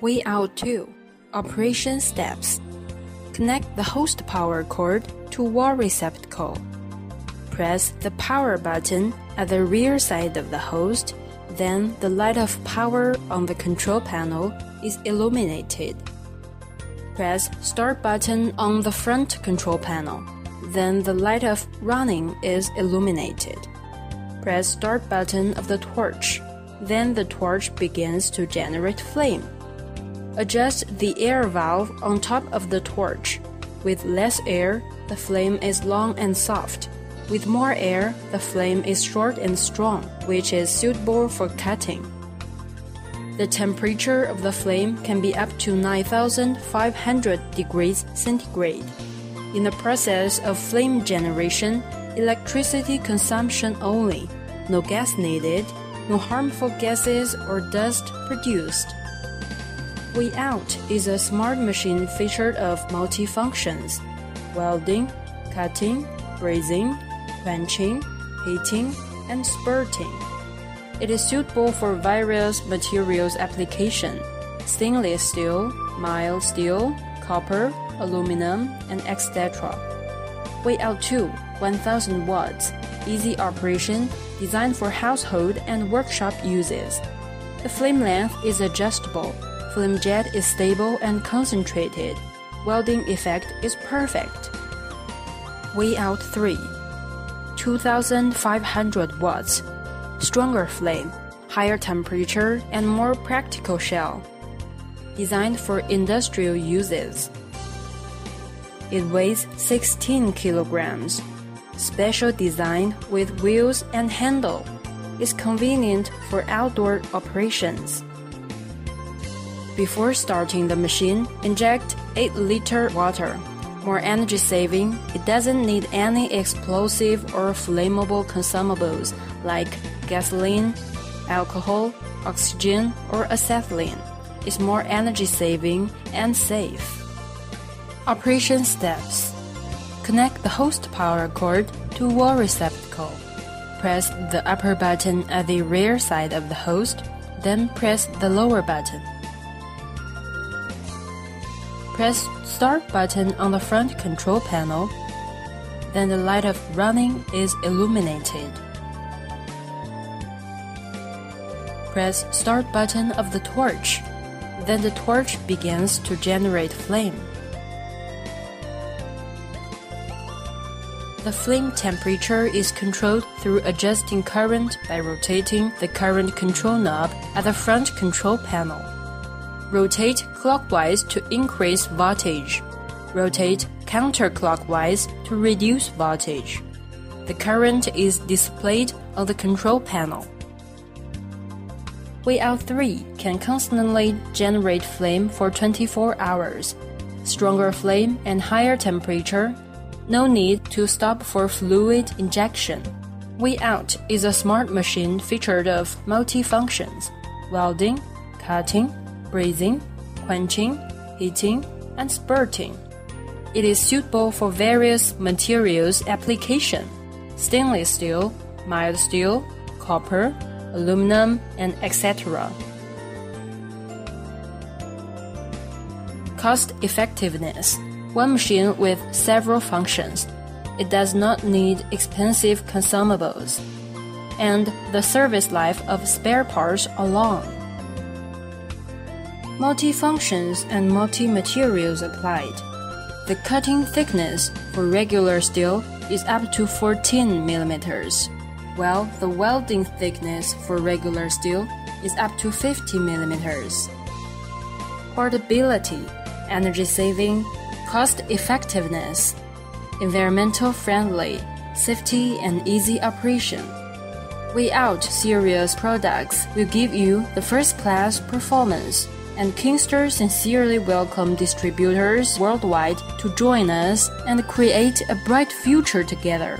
WAYOUT-II Operation Steps. Connect the host power cord to wall receptacle. Press the power button at the rear side of the host, then the light of power on the control panel is illuminated. Press Start button on the front control panel, then the light of running is illuminated. Press Start button of the torch, then the torch begins to generate flame. Adjust the air valve on top of the torch. With less air, the flame is long and soft. With more air, the flame is short and strong, which is suitable for cutting. The temperature of the flame can be up to 9,500 degrees centigrade. In the process of flame generation, electricity consumption only, no gas needed, no harmful gases or dust produced. WAYOUT is a smart machine featured of multi-functions: welding, cutting, brazing, quenching, heating, and spurting. It is suitable for various materials application: stainless steel, mild steel, copper, aluminum, and etc. WAYOUT-II 1000 watts, easy operation, designed for household and workshop uses. The flame length is adjustable. Flame jet is stable and concentrated. Welding effect is perfect. WAYOUT-III 2500 watts, stronger flame, higher temperature, and more practical shell. Designed for industrial uses. It weighs 16 kilograms. Special design with wheels and handle. Is convenient for outdoor operations. Before starting the machine, inject 8-liter water. More energy saving, it doesn't need any explosive or flammable consumables like gasoline, alcohol, oxygen, or acetylene. It's more energy saving and safe. Operation steps. Connect the host power cord to wall receptacle. Press the upper button at the rear side of the host, then press the lower button. Press Start button on the front control panel, then the light of running is illuminated. Press Start button of the torch, then the torch begins to generate flame. The flame temperature is controlled through adjusting current by rotating the current control knob at the front control panel. Rotate clockwise to increase voltage. Rotate counterclockwise to reduce voltage. The current is displayed on the control panel. WAYOUT-III can constantly generate flame for 24 hours. Stronger flame and higher temperature. No need to stop for fluid injection. WAYOUT is a smart machine featured of multi-functions: welding, cutting, brazing, quenching, heating, and spurting. It is suitable for various materials application: stainless steel, mild steel, copper, aluminum, and etc. Cost effectiveness. One machine with several functions. It does not need expensive consumables. And the service life of spare parts are long. Multi-functions and multi-materials applied. The cutting thickness for regular steel is up to 14 millimeters, while the welding thickness for regular steel is up to 50 millimeters. Portability, energy saving, cost effectiveness, environmental friendly, safety and easy operation. WAYOUT series products will give you the first-class performance, and Kingster sincerely welcome distributors worldwide to join us and create a bright future together.